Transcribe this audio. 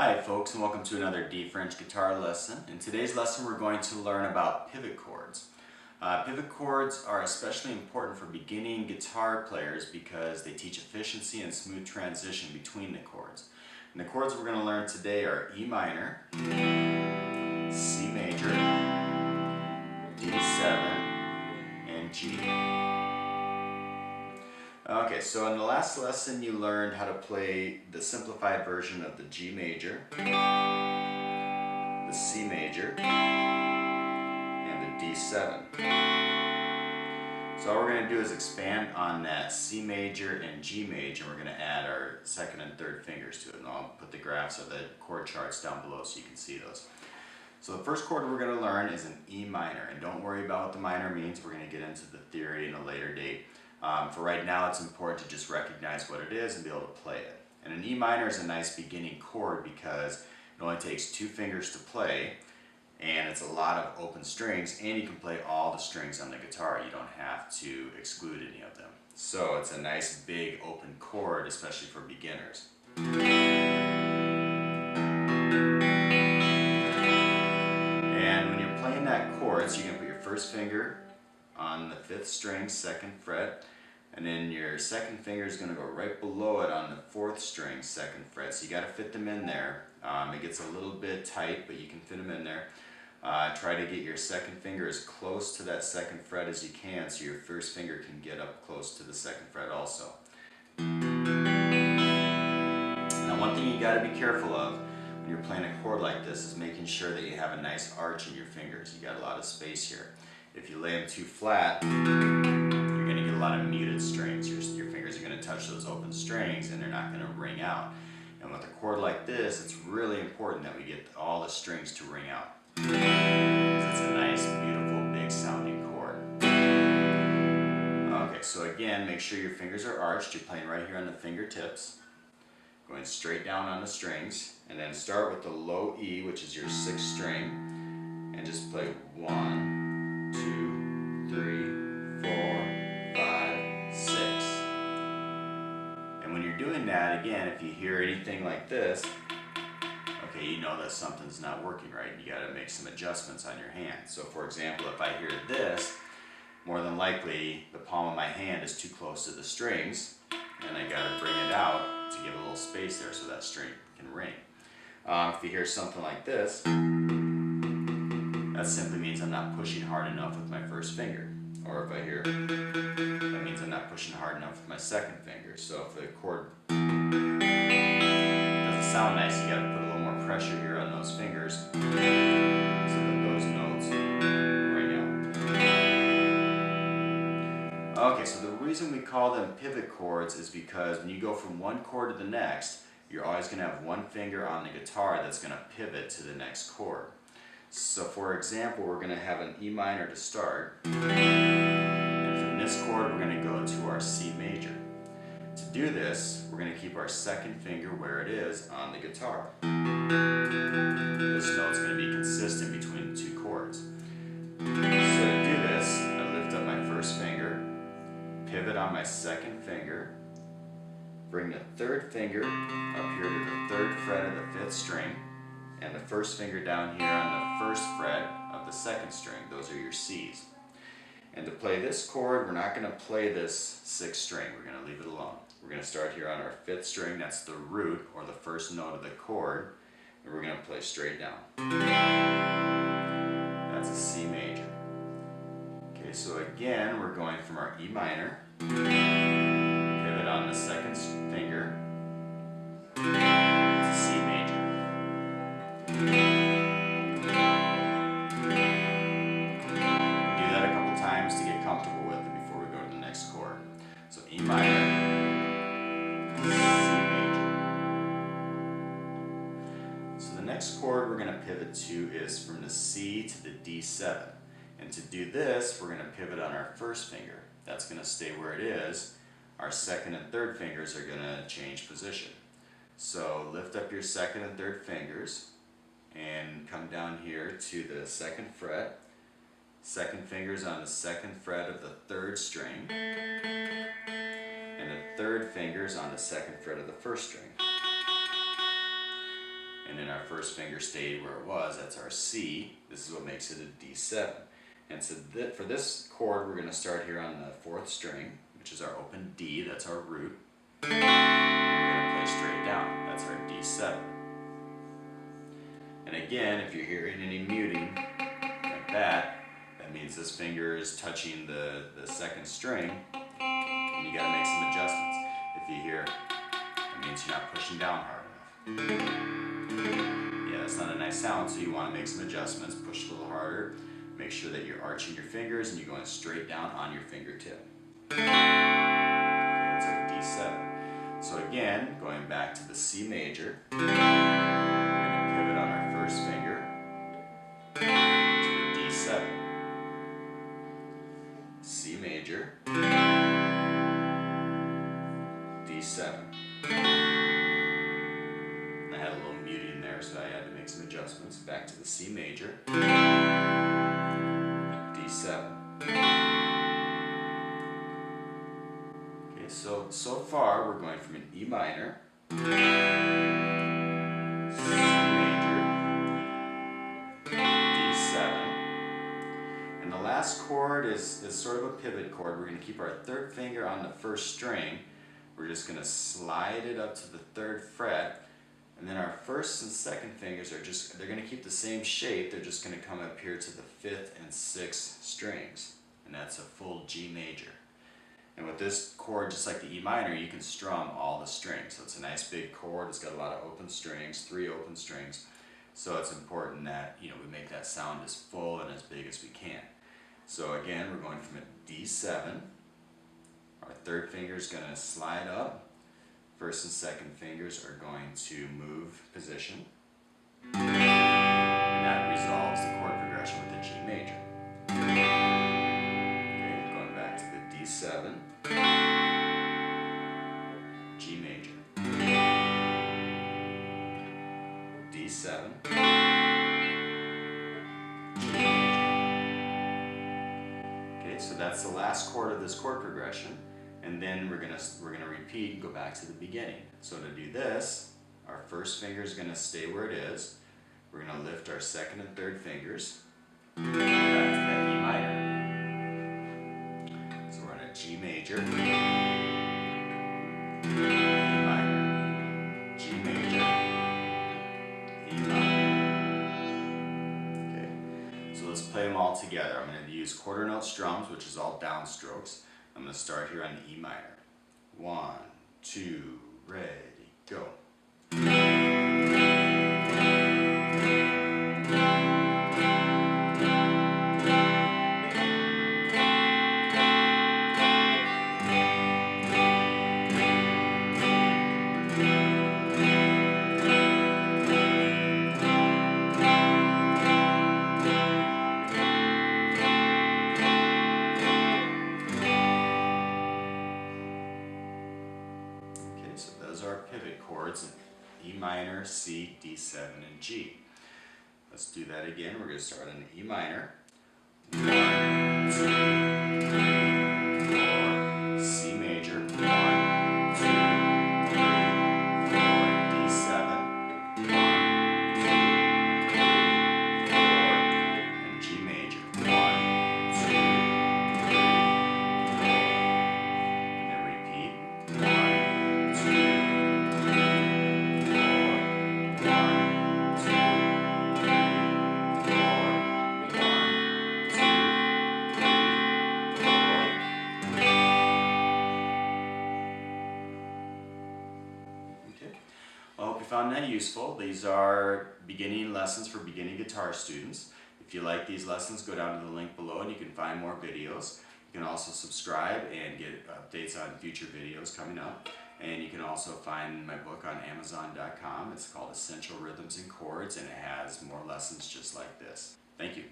Hi folks, and welcome to another D French guitar lesson. In today's lesson we're going to learn about pivot chords. Pivot chords are especially important for beginning guitar players because they teach efficiency and smooth transition between the chords. And the chords we're going to learn today are E minor, C major, D7, and G. Okay, so in the last lesson you learned how to play the simplified version of the G major, the C major, and the D7. So all we're going to do is expand on that C major and G major, and we're going to add our second and third fingers to it. And I'll put the graphs of the chord charts down below so you can see those. So the first chord we're going to learn is an E minor, and don't worry about what the minor means. We're going to get into the theory in a later date. For right now, it's important to just recognize what it is and be able to play it. And an E minor is a nice beginning chord because it only takes two fingers to play, and it's a lot of open strings, and you can play all the strings on the guitar. You don't have to exclude any of them. So it's a nice big open chord, especially for beginners. And when you're playing that chord, so you can put your first finger on the 5th string, 2nd fret, and then your second finger is going to go right below it on the 4th string, 2nd fret. So you got to fit them in there. It gets a little bit tight, but you can fit them in there. Try to get your second finger as close to that 2nd fret as you can, so your first finger can get up close to the 2nd fret also. Now, one thing you got to be careful of when you're playing a chord like this is making sure that you have a nice arch in your fingers. You got a lot of space here. If you lay them too flat, you're going to get a lot of muted strings. Your fingers are going to touch those open strings and they're not going to ring out. And with a chord like this, it's really important that we get all the strings to ring out, because it's a nice, beautiful, big sounding chord. Okay, so again, make sure your fingers are arched. You're playing right here on the fingertips, going straight down on the strings, and then start with the low E, which is your 6th string, and just play 1, 2, 3, 4, 5, 6. And when you're doing that, again, if you hear anything like this, okay, you know that something's not working right. You got to make some adjustments on your hand. So for example, if I hear this, more than likely the palm of my hand is too close to the strings, and I got to bring it out to give a little space there so that string can ring. If you hear something like this, that simply means I'm not pushing hard enough with my first finger. Or if I hear, that means I'm not pushing hard enough with my second finger. So if the chord doesn't sound nice, you got to put a little more pressure here on those fingers so that those notes ring out. Okay, so the reason we call them pivot chords is because when you go from one chord to the next, you're always going to have one finger on the guitar that's going to pivot to the next chord. So for example, we're going to have an E minor to start, and from this chord we're going to go to our C major. To do this, we're going to keep our second finger where it is on the guitar. This note's going to be consistent between the two chords. So to do this, I lift up my first finger, pivot on my second finger, bring the third finger up here to the 3rd fret of the 5th string, and the first finger down here on the 1st fret of the 2nd string. Those are your C's. And to play this chord, we're not going to play this 6th string. We're going to leave it alone. We're going to start here on our 5th string. That's the root, or the first note of the chord, and we're going to play straight down. That's a C major. Okay, so again, we're going from our E minor, pivot on the 2nd finger, to C major. Do that a couple times to get comfortable with it before we go to the next chord. So E minor, C major. So the next chord we're going to pivot to is from the C to the D7. And to do this, we're going to pivot on our first finger. That's going to stay where it is. Our second and third fingers are going to change position. So lift up your second and third fingers and come down here to the 2nd fret. Second finger's on the 2nd fret of the 3rd string, and the 3rd finger's on the 2nd fret of the 1st string. And our first finger stayed where it was. That's our C. This is what makes it a D7. And so for this chord, we're going to start here on the 4th string, which is our open D. That's our root. And we're going to play straight down. That's our D7. And again, if you're hearing any muting like that, that means this finger is touching the 2nd string, and you got to make some adjustments. If you hear, it means you're not pushing down hard enough. Yeah, that's not a nice sound, so you want to make some adjustments. Push a little harder. Make sure that you're arching your fingers and you're going straight down on your fingertip. Okay, that's our D7. So again, going back to the C major, we're going to pivot on our first finger to the D7. C major, D7. I had a little muting there, so I had to make some adjustments. Back to the C major, D7. Okay, so far we're going from an E minor, C major, D7, and the last chord is sort of a pivot chord. We're going to keep our 3rd finger on the 1st string. We're just going to slide it up to the 3rd fret. And then our 1st and 2nd fingers they're going to keep the same shape. They're just going to come up here to the 5th and 6th strings. And that's a full G major. And with this chord, just like the E minor, you can strum all the strings. So it's a nice big chord. It's got a lot of open strings, 3 open strings. So it's important that we make that sound as full and as big as we can. So again, we're going from a D7. Our 3rd finger is going to slide up. 1st and 2nd fingers are going to move position. And that resolves the chord progression with the G major. Okay, going back to the D7, G major, D7, G major. Okay, so that's the last chord of this chord progression. And then we're gonna repeat and go back to the beginning. So to do this, our 1st finger is gonna stay where it is. We're gonna lift our 2nd and 3rd fingers. Back to that E minor. So we're on a G major, E minor, G major, E minor. Okay. So let's play them all together. I'm gonna use quarter note strums, which is all downstrokes. I'm going to start here on the E minor. 1, 2, ready, go. So those are our pivot chords in E minor, C, D7, and G. Let's do that again. We're going to start on the E minor. 1, 2, 3, 4, C major. 1, 2, 3, 4, D7. 1, 2, 3, 4, and G major. 1, 2, 3, 4. And then repeat. 1, I hope you found that useful. These are beginning lessons for beginning guitar students. If you like these lessons, go down to the link below and you can find more videos. You can also subscribe and get updates on future videos coming up. And you can also find my book on Amazon.com. It's called Essential Rhythms and Chords, and it has more lessons just like this. Thank you.